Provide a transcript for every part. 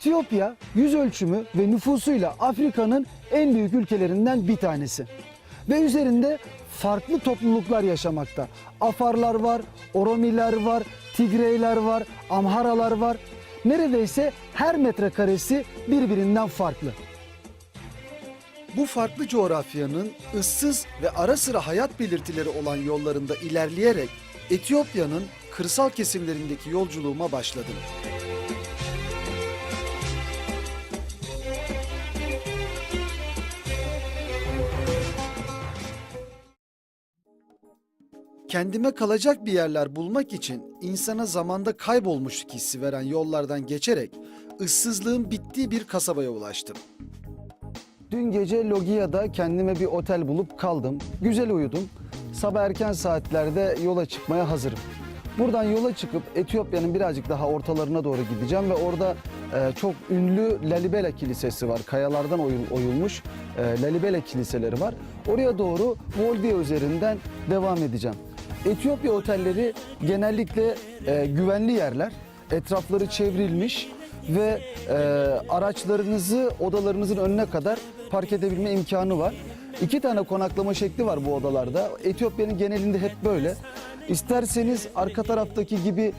Etiyopya yüz ölçümü ve nüfusuyla Afrika'nın en büyük ülkelerinden bir tanesi. Ve üzerinde farklı topluluklar yaşamakta. Afarlar var, Oromiler var, Tigreyler var, Amharalar var. Neredeyse her metrekaresi birbirinden farklı. Bu farklı coğrafyanın ıssız ve ara sıra hayat belirtileri olan yollarında ilerleyerek Etiyopya'nın kırsal kesimlerindeki yolculuğuma başladım. Kendime kalacak bir yerler bulmak için insana zamanda kaybolmuşluk hissi veren yollardan geçerek ıssızlığın bittiği bir kasabaya ulaştım. Dün gece Logia'da kendime bir otel bulup kaldım. Güzel uyudum. Sabah erken saatlerde yola çıkmaya hazırım. Buradan yola çıkıp Etiyopya'nın birazcık daha ortalarına doğru gideceğim ve orada çok ünlü Lalibela Kilisesi var. Kayalardan oyulmuş Lalibela kiliseleri var. Oraya doğru Volviya üzerinden devam edeceğim. Etiyopya otelleri genellikle güvenli yerler. Etrafları çevrilmiş ve araçlarınızı odalarınızın önüne kadar park edebilme imkanı var. 2 tane konaklama şekli var bu odalarda. Etiyopya'nın genelinde hep böyle. İsterseniz arka taraftaki gibi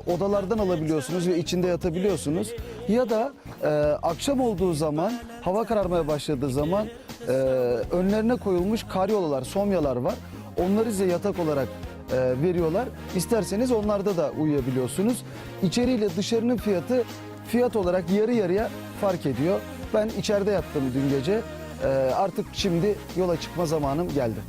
odalardan alabiliyorsunuz ve içinde yatabiliyorsunuz. Ya da akşam olduğu zaman, hava kararmaya başladığı zaman önlerine koyulmuş karyolalar, somyalar var. Onları size yatak olarak veriyorlar. İsterseniz onlarda da uyuyabiliyorsunuz. İçeriyle dışarının fiyat olarak yarı yarıya fark ediyor. Ben içeride yattım dün gece. Artık şimdi yola çıkma zamanım geldi.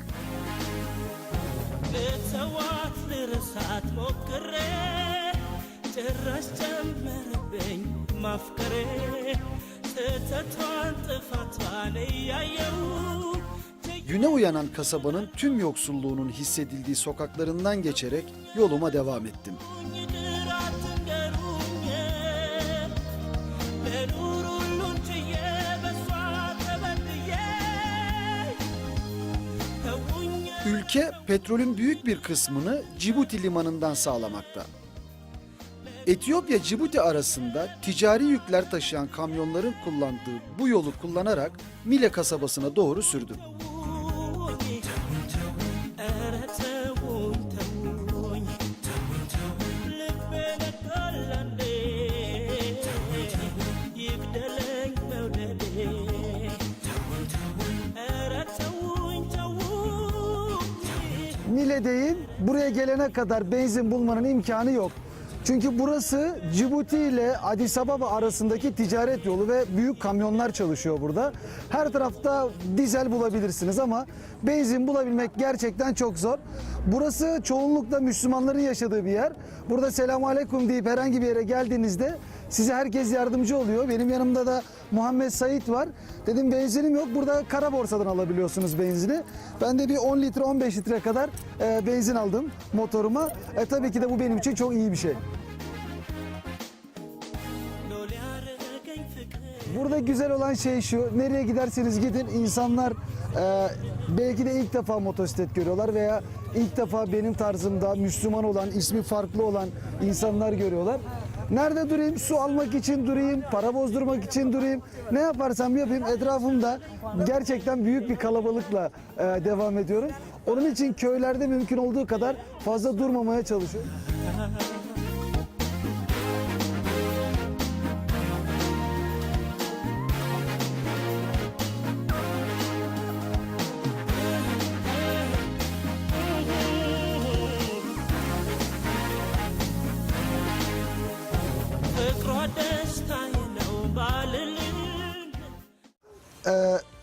Güne uyanan kasabanın tüm yoksulluğunun hissedildiği sokaklarından geçerek yoluma devam ettim. Ülke petrolün büyük bir kısmını Cibuti limanından sağlamakta. Etiyopya-Cibuti arasında ticari yükler taşıyan kamyonların kullandığı bu yolu kullanarak Mile kasabasına doğru sürdüm. Mile'deyim. Buraya gelene kadar benzin bulmanın imkanı yok. Çünkü burası Cibuti ile Addis Ababa arasındaki ticaret yolu ve büyük kamyonlar çalışıyor burada. Her tarafta dizel bulabilirsiniz ama benzin bulabilmek gerçekten çok zor. Burası çoğunlukla Müslümanların yaşadığı bir yer. Burada selamünaleyküm deyip herhangi bir yere geldiğinizde size herkes yardımcı oluyor. Benim yanımda da Muhammed Sait var. Dedim benzinim yok. Burada kara borsadan alabiliyorsunuz benzini. Ben de bir 10 litre 15 litre kadar benzin aldım motoruma. Tabii ki de bu benim için çok iyi bir şey. Burada güzel olan şey şu, nereye giderseniz gidin insanlar belki de ilk defa motosiklet görüyorlar veya ilk defa benim tarzımda Müslüman olan, ismi farklı olan insanlar görüyorlar. Nerede durayım? Su almak için durayım, para bozdurmak için durayım. Ne yaparsam yapayım etrafımda gerçekten büyük bir kalabalıkla devam ediyorum. Onun için köylerde mümkün olduğu kadar fazla durmamaya çalışıyorum.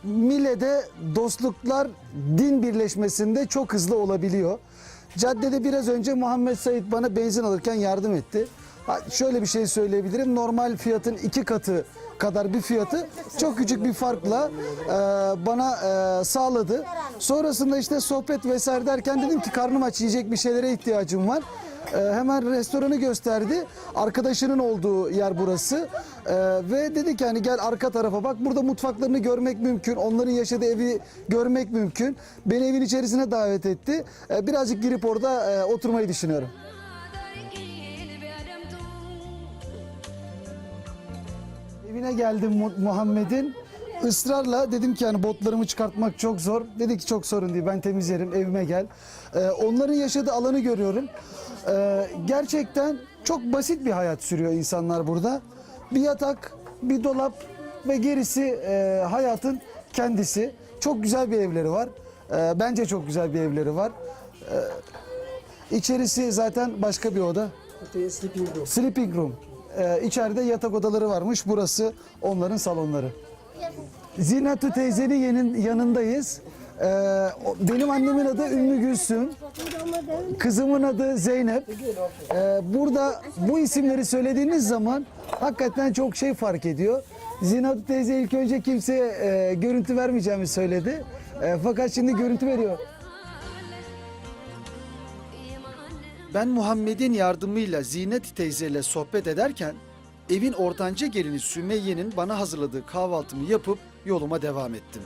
Mile'de dostluklar din birleşmesinde çok hızlı olabiliyor. Caddede biraz önce Muhammed Sait bana benzin alırken yardım etti. Şöyle bir şey söyleyebilirim. Normal fiyatın 2 katı kadar bir fiyatı çok küçük bir farkla bana sağladı. Sonrasında işte sohbet vesaire derken dedim ki karnım aç, yiyecek bir şeylere ihtiyacım var. Hemen restoranı gösterdi. Arkadaşının olduğu yer burası. Ve dedi ki hani gel arka tarafa bak, burada mutfaklarını görmek mümkün. Onların yaşadığı evi görmek mümkün. Beni evin içerisine davet etti. Birazcık girip orada oturmayı düşünüyorum. Evine geldim Muhammed'in. Israrla dedim ki yani botlarımı çıkartmak çok zor. Dedi ki çok sorun değil, ben temizlerim, evime gel. Onların yaşadığı alanı görüyorum. Gerçekten çok basit bir hayat sürüyor insanlar burada. Bir yatak, bir dolap ve gerisi hayatın kendisi. Çok güzel bir evleri var. Bence çok güzel bir evleri var. İçerisi zaten başka bir oda. Sleeping room. Sleeping room. İçeride yatak odaları varmış. Burası onların salonları. Zinatu teyzenin yanındayız. Benim annemin adı Ümmü Gülsüm. Kızımın adı Zeynep. Burada bu isimleri söylediğiniz zaman hakikaten çok şey fark ediyor. Zinatu teyze ilk önce kimseye görüntü vermeyeceğimi söyledi. Fakat şimdi görüntü veriyor. Ben Muhammed'in yardımıyla Zinet teyzeyle sohbet ederken evin ortanca gelini Sümeyye'nin bana hazırladığı kahvaltımı yapıp yoluma devam ettim.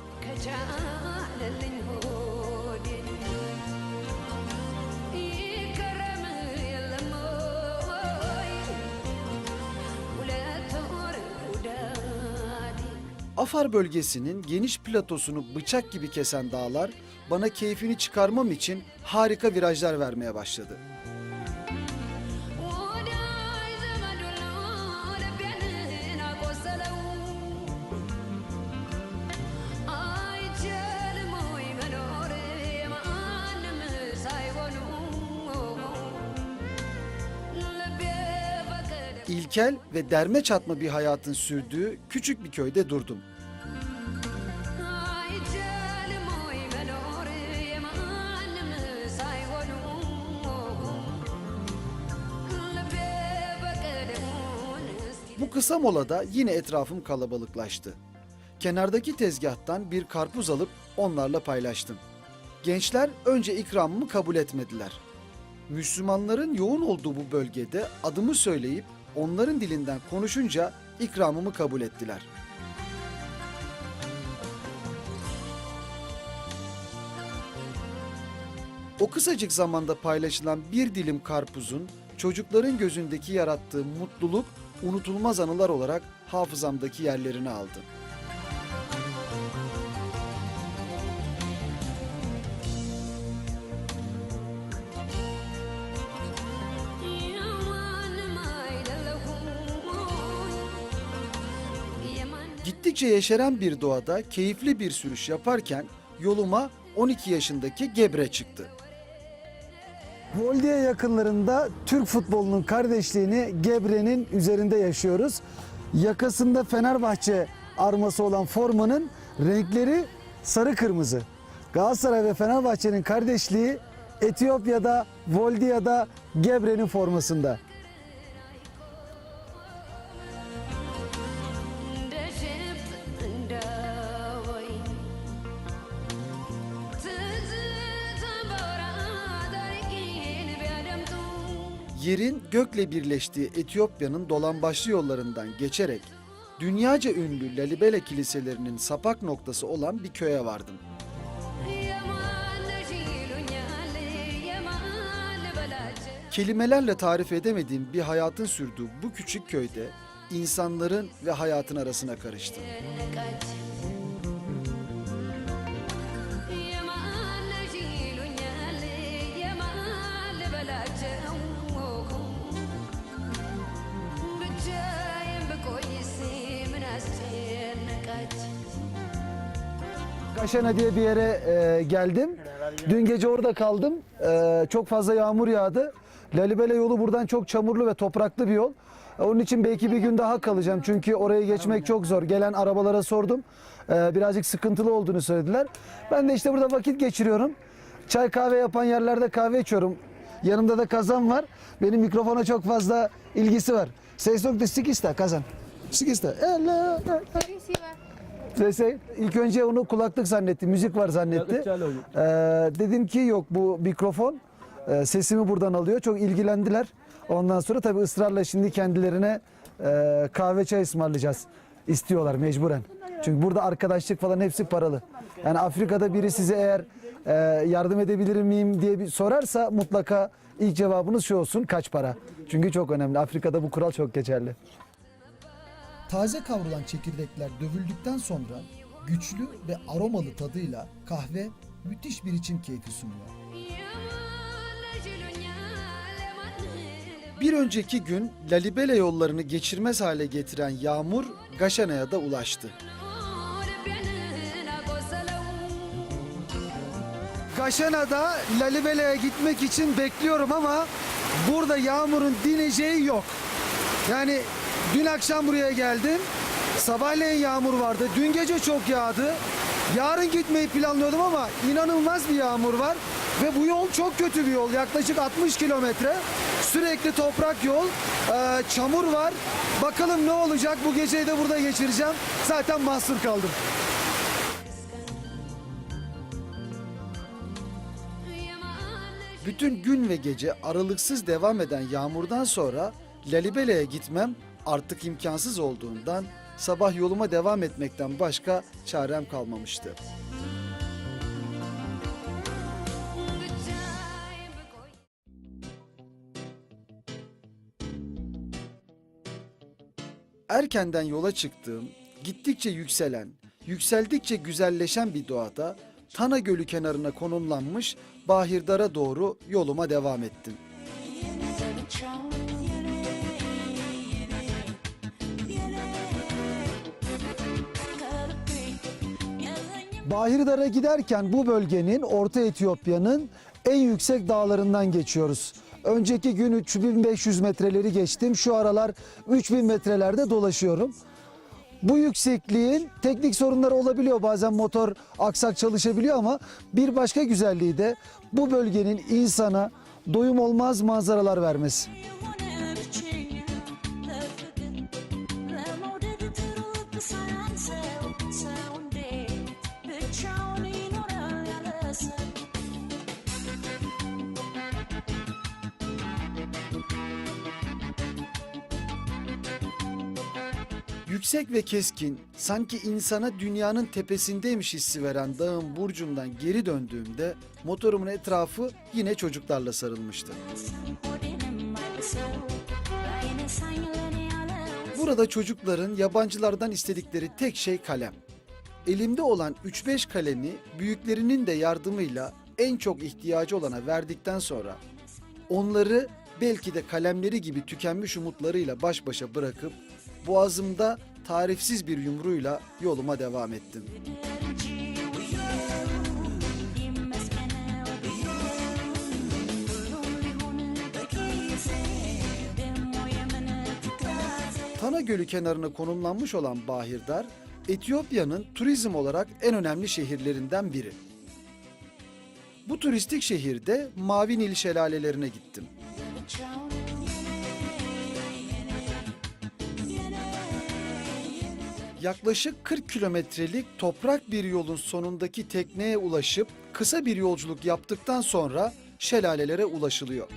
Afar bölgesinin geniş platosunu bıçak gibi kesen dağlar bana keyfini çıkarmam için harika virajlar vermeye başladı. İlkel ve derme çatma bir hayatın sürdüğü küçük bir köyde durdum. Bu kısa molada yine etrafım kalabalıklaştı. Kenardaki tezgahtan bir karpuz alıp onlarla paylaştım. Gençler önce ikramımı kabul etmediler. Müslümanların yoğun olduğu bu bölgede adımı söyleyip onların dilinden konuşunca ikramımı kabul ettiler. O kısacık zamanda paylaşılan bir dilim karpuzun çocukların gözündeki yarattığı mutluluk unutulmaz anılar olarak hafızamdaki yerlerini aldı. Gittikçe yeşeren bir doğada keyifli bir sürüş yaparken yoluma 12 yaşındaki Gebre çıktı. Voldiye yakınlarında Türk futbolunun kardeşliğini Gebre'nin üzerinde yaşıyoruz. Yakasında Fenerbahçe arması olan formanın renkleri sarı kırmızı. Galatasaray ve Fenerbahçe'nin kardeşliği Etiyopya'da, Voldiye'de Gebre'nin formasında. Yerin gökle birleştiği Etiyopya'nın dolambaçlı yollarından geçerek dünyaca ünlü Lalibela kiliselerinin sapak noktası olan bir köye vardım. Kelimelerle tarif edemediğim bir hayatın sürdüğü bu küçük köyde insanların ve hayatın arasına karıştım. Kaşana diye bir yere geldim. Dün gece orada kaldım. Çok fazla yağmur yağdı. Lalibela yolu buradan çok çamurlu ve topraklı bir yol. Onun için belki bir gün daha kalacağım. Çünkü oraya geçmek çok zor. Gelen arabalara sordum. Birazcık sıkıntılı olduğunu söylediler. Ben de işte burada vakit geçiriyorum. Çay kahve yapan yerlerde kahve içiyorum. Yanımda da kazan var. Benim mikrofona çok fazla ilgisi var. Seysok de sikista kazan. Sikista. İlk önce onu kulaklık zannetti, müzik var zannetti. Dedim ki yok bu mikrofon sesimi buradan alıyor. Çok ilgilendiler. Ondan sonra tabii ısrarla şimdi kendilerine kahve çay ısmarlayacağız. İstiyorlar mecburen. Çünkü burada arkadaşlık falan hepsi paralı. Yani Afrika'da biri size eğer yardım edebilir miyim diye bir sorarsa mutlaka ilk cevabınız şu olsun: kaç para? Çünkü çok önemli. Afrika'da bu kural çok geçerli. Taze kavrulan çekirdekler dövüldükten sonra güçlü ve aromalı tadıyla kahve müthiş bir içim keyfi sunuyor. Bir önceki gün Lalibela yollarını geçirmez hale getiren yağmur Gaşana'ya da ulaştı. Gaşana'da Lalibela'ya gitmek için bekliyorum ama burada yağmurun dineceği yok. Yani dün akşam buraya geldim. Sabahleyin yağmur vardı. Dün gece çok yağdı. Yarın gitmeyi planlıyordum ama inanılmaz bir yağmur var. Ve bu yol çok kötü bir yol. Yaklaşık 60 kilometre. Sürekli toprak yol. Çamur var. Bakalım ne olacak? Bu geceyi de burada geçireceğim. Zaten mahsur kaldım. Bütün gün ve gece aralıksız devam eden yağmurdan sonra Lalibela'ya gitmem artık imkansız olduğundan sabah yoluma devam etmekten başka çarem kalmamıştı. Erkenden yola çıktığım, gittikçe yükselen, yükseldikçe güzelleşen bir doğada Tana Gölü kenarına konumlanmış Bahirdar'a doğru yoluma devam ettim. Bahirdar'a giderken bu bölgenin, Orta Etiyopya'nın en yüksek dağlarından geçiyoruz. Önceki gün 3500 metreleri geçtim. Şu aralar 3000 metrelerde dolaşıyorum. Bu yüksekliğin teknik sorunları olabiliyor. Bazen motor aksak çalışabiliyor ama bir başka güzelliği de bu bölgenin insana doyum olmaz manzaralar vermesi. Yüksek ve keskin, sanki insana dünyanın tepesindeymiş hissi veren dağın burcundan geri döndüğümde motorumun etrafı yine çocuklarla sarılmıştı. Burada çocukların yabancılardan istedikleri tek şey kalem. Elimde olan 3-5 kalemi büyüklerinin de yardımıyla en çok ihtiyacı olana verdikten sonra onları belki de kalemleri gibi tükenmiş umutlarıyla baş başa bırakıp boğazımda tarifsiz bir yumruğuyla yoluma devam ettim. Tana Gölü kenarına konumlanmış olan Bahirdar, Etiyopya'nın turizm olarak en önemli şehirlerinden biri. Bu turistik şehirde Mavi Nil şelalelerine gittim. Yaklaşık 40 kilometrelik toprak bir yolun sonundaki tekneye ulaşıp kısa bir yolculuk yaptıktan sonra şelalelere ulaşılıyor.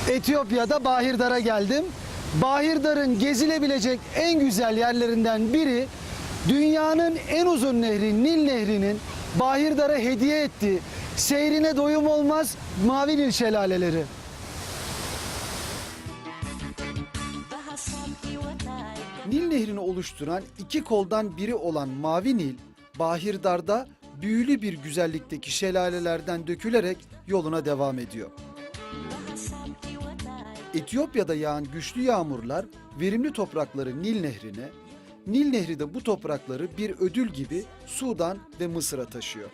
Etiyopya'da Bahirdar'a geldim. Bahirdar'ın gezilebilecek en güzel yerlerinden biri dünyanın en uzun nehri Nil Nehri'nin Bahirdar'a hediye ettiği seyrine doyum olmaz Mavi Nil şelaleleri. Nil Nehri'ni oluşturan iki koldan biri olan Mavi Nil, Bahirdar'da büyülü bir güzellikteki şelalelerden dökülerek yoluna devam ediyor. Etiyopya'da yağan güçlü yağmurlar verimli toprakları Nil Nehri'ne, Nil Nehri de bu toprakları bir ödül gibi Sudan ve Mısır'a taşıyor.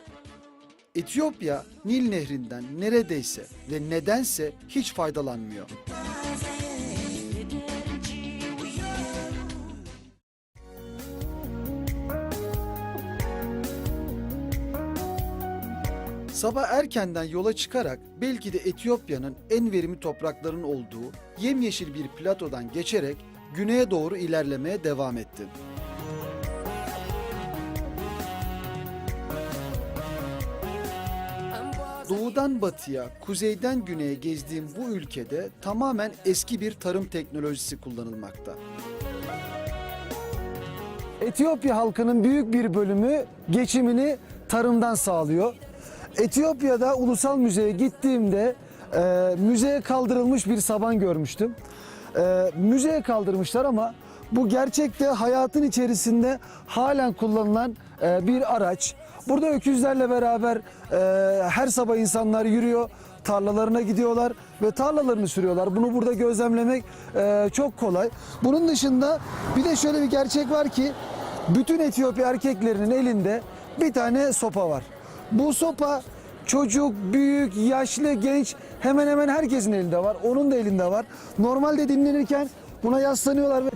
Etiyopya Nil Nehri'nden neredeyse ve nedense hiç faydalanmıyor. Sabah erkenden yola çıkarak belki de Etiyopya'nın en verimli topraklarının olduğu yemyeşil bir platodan geçerek güneye doğru ilerlemeye devam ettim. Doğudan batıya, kuzeyden güneye gezdiğim bu ülkede tamamen eski bir tarım teknolojisi kullanılmakta. Etiyopya halkının büyük bir bölümü geçimini tarımdan sağlıyor. Etiyopya'da ulusal müzeye gittiğimde müzeye kaldırılmış bir saban görmüştüm. Müzeye kaldırmışlar ama bu gerçekte hayatın içerisinde halen kullanılan bir araç. Burada öküzlerle beraber her sabah insanlar yürüyor, tarlalarına gidiyorlar ve tarlalarını sürüyorlar. Bunu burada gözlemlemek çok kolay. Bunun dışında bir de şöyle bir gerçek var ki bütün Etiyopya erkeklerinin elinde bir tane sopa var. Bu sopa çocuk, büyük, yaşlı, genç hemen hemen herkesin elinde var. Onun da elinde var. Normalde dinlenirken buna yaslanıyorlar ve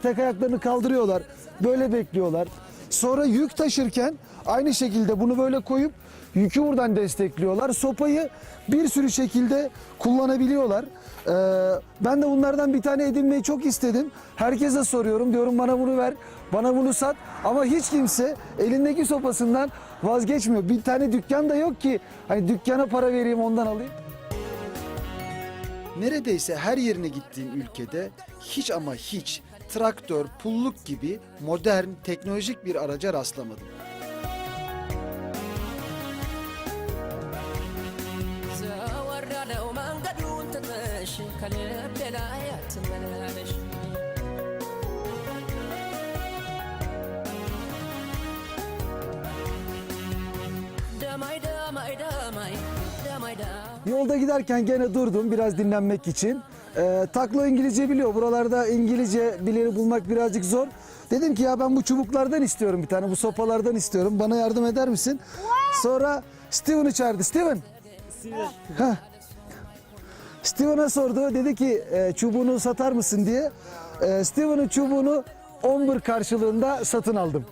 tek ayaklarını kaldırıyorlar. Böyle bekliyorlar. Sonra yük taşırken aynı şekilde bunu böyle koyup yükü buradan destekliyorlar. Sopayı bir sürü şekilde kullanabiliyorlar. Ben de bunlardan bir tane edinmeyi çok istedim. Herkese soruyorum. Diyorum bana bunu ver, bana bunu sat. Ama hiç kimse elindeki sopasından vazgeçmiyor. Bir tane dükkan da yok ki hani dükkana para vereyim ondan alayım. Neredeyse her yerine gittiğim ülkede hiç ama hiç traktör, pulluk gibi modern, teknolojik bir araca rastlamadım. Yolda giderken gene durdum biraz dinlenmek için. Taklo İngilizce biliyor. Buralarda İngilizce bileni bulmak birazcık zor. Dedim ki ya ben bu çubuklardan istiyorum bir tane, bu sopalardan istiyorum. Bana yardım eder misin? Sonra Steven'ı çağırdı. Steven. Heh. Steven'a sordu. Dedi ki çubuğunu satar mısın diye. Steven'ın çubuğunu 10 bir karşılığında satın aldım.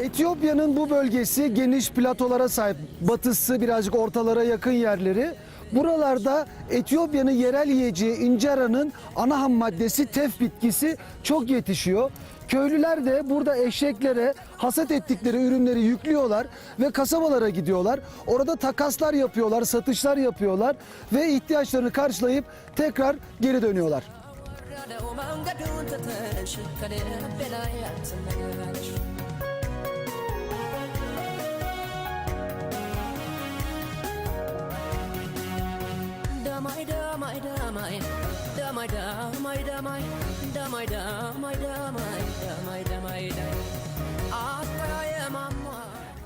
Etiyopya'nın bu bölgesi geniş platolara sahip. Batısı birazcık ortalara yakın yerleri. Buralarda Etiyopya'nın yerel yiyeceği incara'nın ana ham maddesi tef bitkisi çok yetişiyor. Köylüler de burada eşeklere hasat ettikleri ürünleri yüklüyorlar ve kasabalara gidiyorlar. Orada takaslar yapıyorlar, satışlar yapıyorlar ve ihtiyaçlarını karşılayıp tekrar geri dönüyorlar.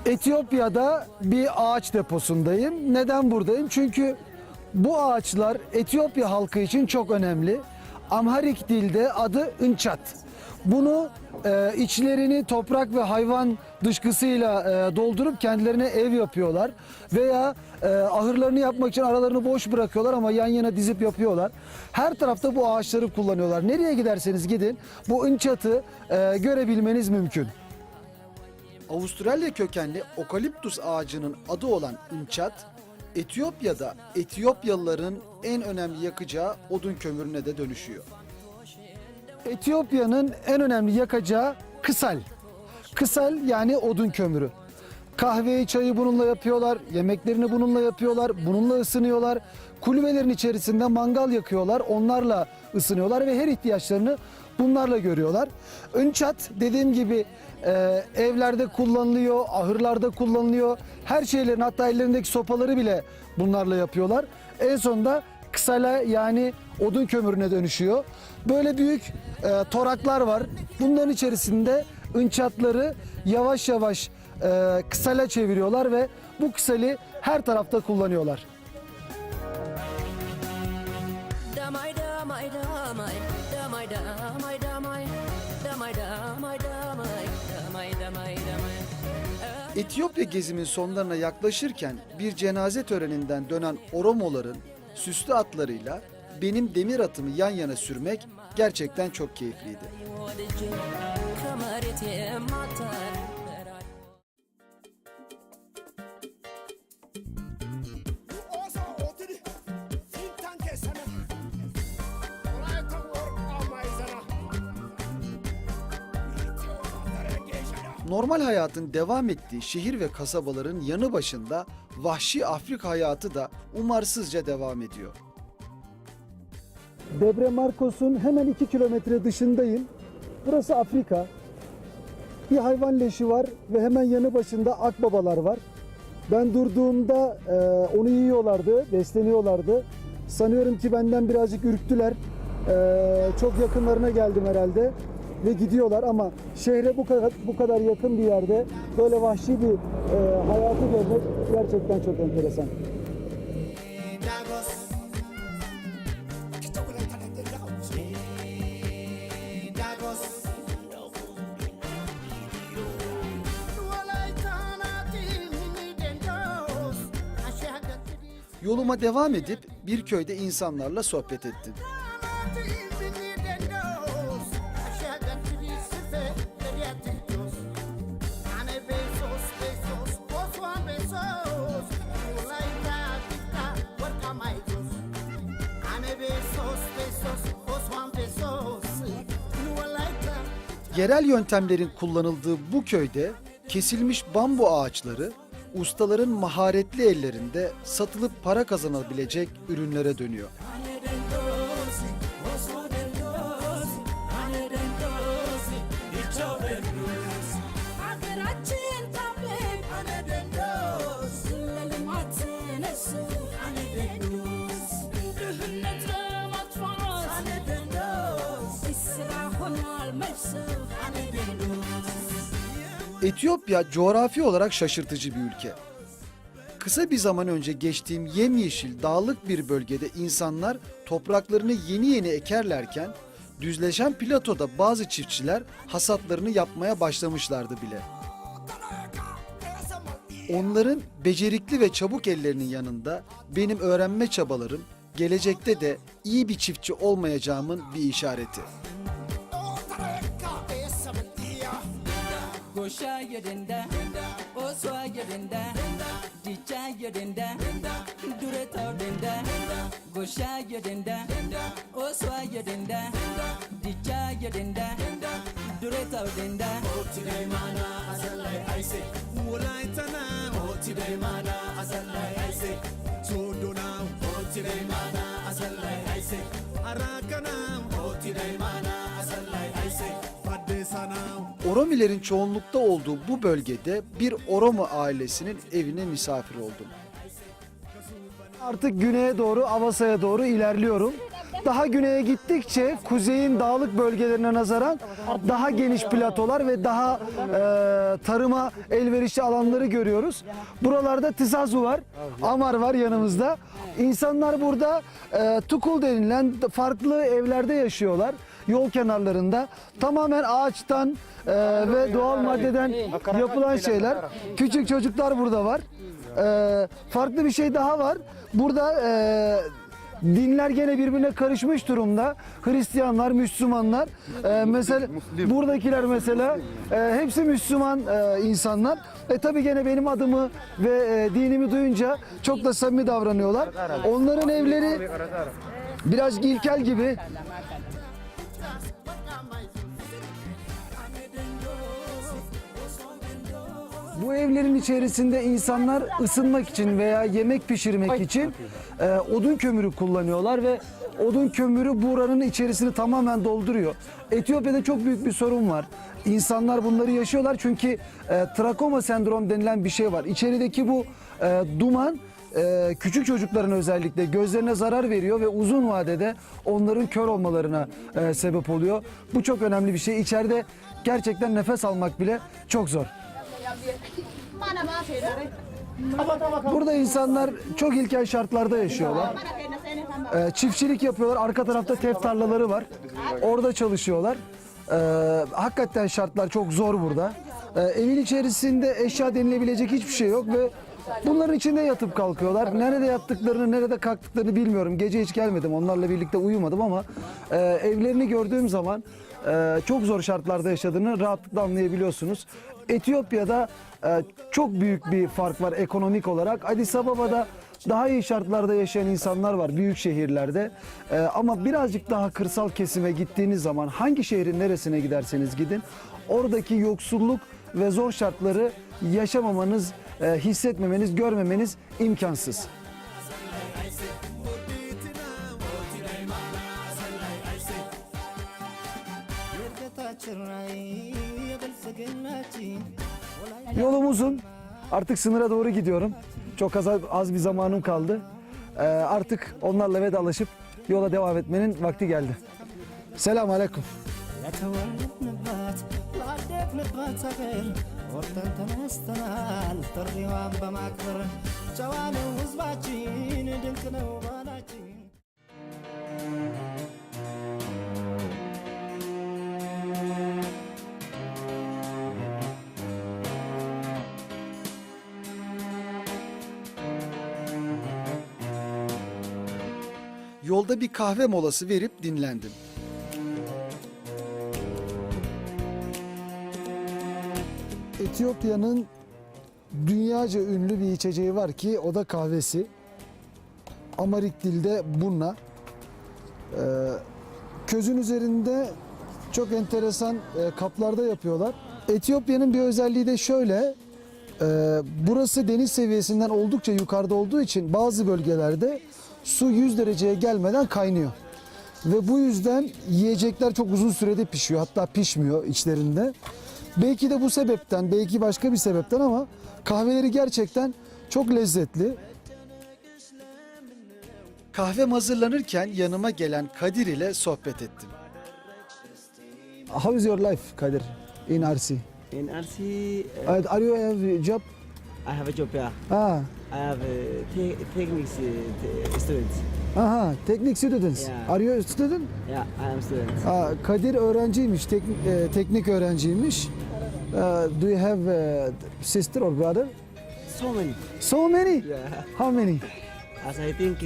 Etiyopya'da bir ağaç deposundayım. Neden buradayım? Çünkü bu ağaçlar Etiyopya halkı için çok önemli. Amharik dilde adı ınçat. Bunu içlerini toprak ve hayvan dışkısıyla doldurup kendilerine ev yapıyorlar. Veya ahırlarını yapmak için aralarını boş bırakıyorlar ama yan yana dizip yapıyorlar. Her tarafta bu ağaçları kullanıyorlar. Nereye giderseniz gidin bu ınçatı görebilmeniz mümkün. Avustralya kökenli okaliptus ağacının adı olan ınçat, Etiyopya'da Etiyopyalıların en önemli yakacağı odun kömürüne de dönüşüyor. Etiyopya'nın en önemli yakacağı kısal. Kısal yani odun kömürü. Kahveyi, çayı bununla yapıyorlar, yemeklerini bununla yapıyorlar, bununla ısınıyorlar. Kulübelerin içerisinde mangal yakıyorlar, onlarla ısınıyorlar ve her ihtiyaçlarını bunlarla görüyorlar. Inçat dediğim gibi evlerde kullanılıyor, ahırlarda kullanılıyor. Her şeylerin hatta ellerindeki sopaları bile bunlarla yapıyorlar. En sonunda kısala yani odun kömürüne dönüşüyor. Böyle büyük toraklar var. Bunların içerisinde ınçatları yavaş yavaş kısala çeviriyorlar ve bu kısali her tarafta kullanıyorlar. Etiyopya gezimin sonlarına yaklaşırken bir cenaze töreninden dönen Oromoların süslü atlarıyla benim demir atımı yan yana sürmek gerçekten çok keyifliydi. Normal hayatın devam ettiği şehir ve kasabaların yanı başında vahşi Afrika hayatı da umarsızca devam ediyor. Debre Marcos'un hemen 2 kilometre dışındayım. Burası Afrika. Bir hayvan leşi var ve hemen yanı başında akbabalar var. Ben durduğumda onu yiyorlardı, besleniyorlardı. Sanıyorum ki benden birazcık ürktüler. Çok yakınlarına geldim herhalde ve gidiyorlar ama şehre bu kadar yakın bir yerde böyle vahşi bir hayatı görmek gerçekten çok enteresan. Yoluma devam edip bir köyde insanlarla sohbet ettim. Yerel yöntemlerin kullanıldığı bu köyde kesilmiş bambu ağaçları ustaların maharetli ellerinde satılıp para kazanabilecek ürünlere dönüyor. Etiyopya coğrafi olarak şaşırtıcı bir ülke. Kısa bir zaman önce geçtiğim yemyeşil dağlık bir bölgede insanlar topraklarını yeni ekerlerken düzleşen platoda bazı çiftçiler hasatlarını yapmaya başlamışlardı bile. Onların becerikli ve çabuk ellerinin yanında benim öğrenme çabalarım gelecekte de iyi bir çiftçi olmayacağımın bir işareti. Goşa yerinde, osva yerinde, diça yerinde, dure tavdinde. Goşa yerinde, osva yerinde, diça yerinde, dure tavdinde. Otide mana azallay ayse, mulaytana. Otide mana azallay ayse, çuduna. Otide mana azallay ayse, arakana. Otide mana azallay ayse. Oromilerin çoğunlukta olduğu bu bölgede bir Oromo ailesinin evine misafir oldum. Artık güneye doğru, Avasa'ya doğru ilerliyorum. Daha güneye gittikçe kuzeyin dağlık bölgelerine nazaran daha geniş platolar ve daha tarıma elverişli alanları görüyoruz. Buralarda Tisazu var, Amar var yanımızda. İnsanlar burada tukul denilen farklı evlerde yaşıyorlar. Yol kenarlarında tamamen ağaçtan ve doğal maddeden yapılan şeyler. Küçük çocuklar burada var. Farklı bir şey daha var. Burada dinler gene birbirine karışmış durumda. Hristiyanlar, Müslümanlar. Mesela buradakiler mesela hepsi Müslüman insanlar. Tabii gene benim adımı ve dinimi duyunca çok da samimi davranıyorlar. Onların evleri biraz ilkel gibi. Bu evlerin içerisinde insanlar ısınmak için veya yemek pişirmek için odun kömürü kullanıyorlar ve odun kömürü buranın içerisini tamamen dolduruyor. Etiyopya'da çok büyük bir sorun var. İnsanlar bunları yaşıyorlar çünkü trakoma sendrom denilen bir şey var. İçerideki bu duman küçük çocukların özellikle gözlerine zarar veriyor ve uzun vadede onların kör olmalarına sebep oluyor. Bu çok önemli bir şey. İçeride gerçekten nefes almak bile çok zor. Burada insanlar çok ilkel şartlarda yaşıyorlar. Çiftçilik yapıyorlar. Arka tarafta tef tarlaları var. Orada çalışıyorlar. Hakikaten şartlar çok zor burada. Evin içerisinde eşya denilebilecek hiçbir şey yok ve bunların içinde yatıp kalkıyorlar. Nerede yattıklarını, nerede kalktıklarını bilmiyorum. Gece hiç gelmedim. Onlarla birlikte uyumadım ama evlerini gördüğüm zaman çok zor şartlarda yaşadığını rahatlıkla anlayabiliyorsunuz. Etiyopya'da çok büyük bir fark var ekonomik olarak. Addis Ababa'da daha iyi şartlarda yaşayan insanlar var büyük şehirlerde. Ama birazcık daha kırsal kesime gittiğiniz zaman hangi şehrin neresine giderseniz gidin oradaki yoksulluk ve zor şartları yaşamamanız, hissetmemeniz, görmemeniz imkansız. Yolum uzun. Artık sınıra doğru gidiyorum. Çok az bir zamanım kaldı. Artık onlarla vedalaşıp yola devam etmenin vakti geldi. Selamun aleyküm. Yolda bir kahve molası verip dinlendim. Etiyopya'nın dünyaca ünlü bir içeceği var ki o da kahvesi. Amharik dilde bunna. Közün üzerinde çok enteresan kaplarda yapıyorlar. Etiyopya'nın bir özelliği de şöyle. Burası deniz seviyesinden oldukça yukarıda olduğu için bazı bölgelerde su 100 dereceye gelmeden kaynıyor. Ve bu yüzden yiyecekler çok uzun sürede pişiyor. Hatta pişmiyor içlerinde. Belki de bu sebepten, belki başka bir sebepten ama kahveleri gerçekten çok lezzetli. Kahvem hazırlanırken yanıma gelen Kadir ile sohbet ettim. How is your life, Kadir, in RC? In RC, Are you have a job? I have a job. Yeah, Ah, I have techniques students. aha, technical students. Yeah. Are you a student? Yeah, I am student. Kadir öğrenciymiş, teknik öğrenciymiş. Do you have a sister or brother? So many. So many? Yeah. How many? As I think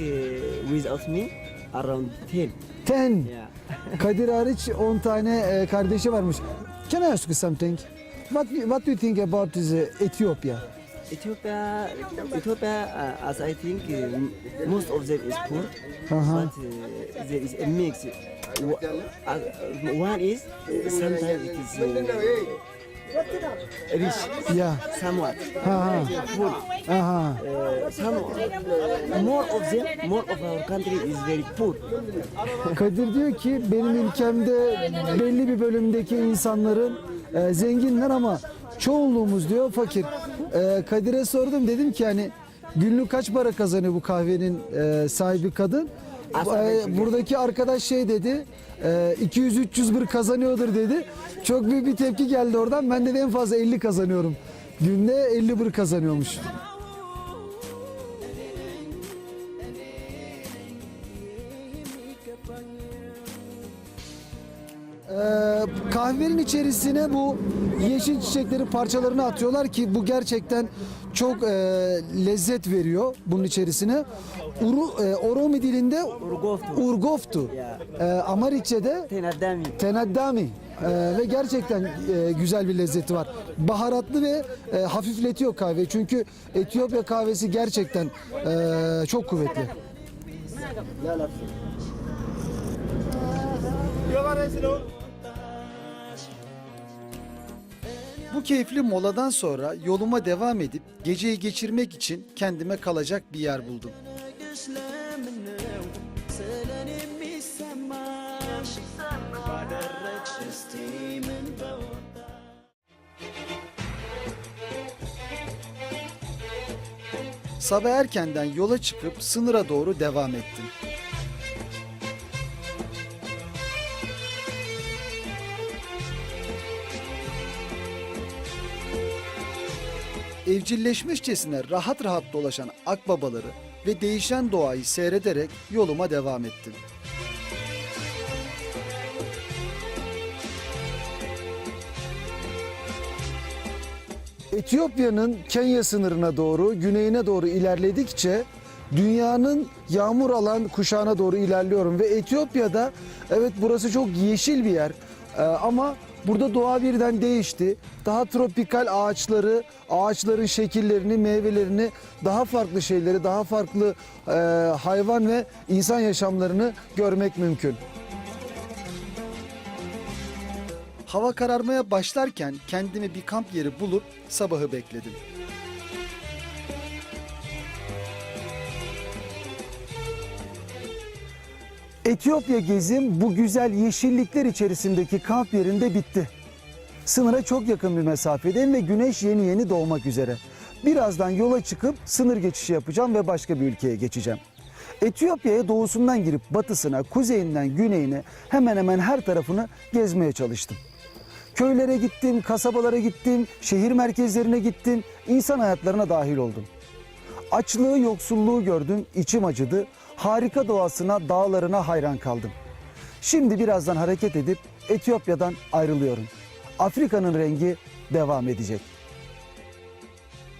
without me, around 10. 10. Yeah. Kadir hariç 10 tane kardeşi varmış. Can I ask you something? What do you think about this, Ethiopia? Ethiopia, as I think most of them is poor, Uh-huh. but there is a mix. One is sometimes it is rich, Yeah. somewhat. Ha Poor. Aha. More of our country is very poor. Kadir diyor ki benim ülkemde belli bir bölümdeki insanların zenginler ama çoğunluğumuz diyor fakir. Kadir'e sordum, dedim ki hani günlük kaç para kazanıyor bu kahvenin sahibi kadın? Buradaki arkadaş şey dedi, 200-300 bir kazanıyordur dedi. Çok büyük bir tepki geldi oradan. Ben de en fazla 50 kazanıyorum. Günde 50 bir kazanıyormuş. Kahvenin içerisine bu yeşil çiçeklerin parçalarını atıyorlar ki bu gerçekten çok lezzet veriyor bunun içerisine. Oromo dilinde urgoftu. Amharikçe'de Tenadami. tenaddami. Ve gerçekten güzel bir lezzeti var. Baharatlı ve hafifletiyor kahve. Çünkü Etiyopya kahvesi gerçekten çok kuvvetli. Bu keyifli moladan sonra yoluma devam edip geceyi geçirmek için kendime kalacak bir yer buldum. Sabah erkenden yola çıkıp sınıra doğru devam ettim. Evcilleşmişçesine rahat rahat dolaşan akbabaları ve değişen doğayı seyrederek yoluma devam ettim. Etiyopya'nın Kenya sınırına doğru, güneyine doğru ilerledikçe dünyanın yağmur alan kuşağına doğru ilerliyorum ve Etiyopya'da evet burası çok yeşil bir yer ama burada doğa birden değişti. Daha tropikal ağaçları, ağaçların şekillerini, meyvelerini, daha farklı şeyleri, daha farklı hayvan ve insan yaşamlarını görmek mümkün. Hava kararmaya başlarken kendime bir kamp yeri bulup sabahı bekledim. Etiyopya gezim bu güzel yeşillikler içerisindeki kamp yerinde bitti. Sınıra çok yakın bir mesafedeyim ve güneş yeni yeni doğmak üzere. Birazdan yola çıkıp sınır geçişi yapacağım ve başka bir ülkeye geçeceğim. Etiyopya'ya doğusundan girip batısına, kuzeyinden güneyine hemen hemen her tarafını gezmeye çalıştım. Köylere gittim, kasabalara gittim, şehir merkezlerine gittim, insan hayatlarına dahil oldum. Açlığı, yoksulluğu gördüm, içim acıdı. Harika doğasına, dağlarına hayran kaldım. Şimdi birazdan hareket edip Etiyopya'dan ayrılıyorum. Afrika'nın rengi devam edecek.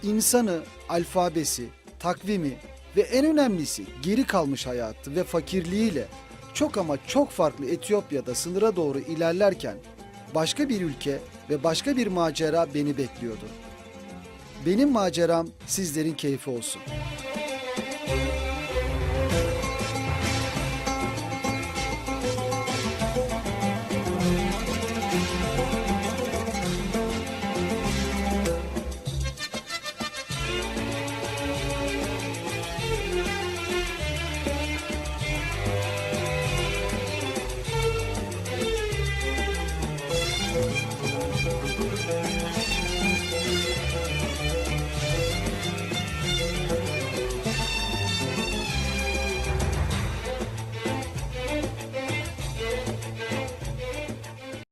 İnsanı, alfabesi, takvimi ve en önemlisi geri kalmış hayatı ve fakirliğiyle çok ama çok farklı Etiyopya'da sınıra doğru ilerlerken başka bir ülke ve başka bir macera beni bekliyordu. Benim maceram sizlerin keyfi olsun.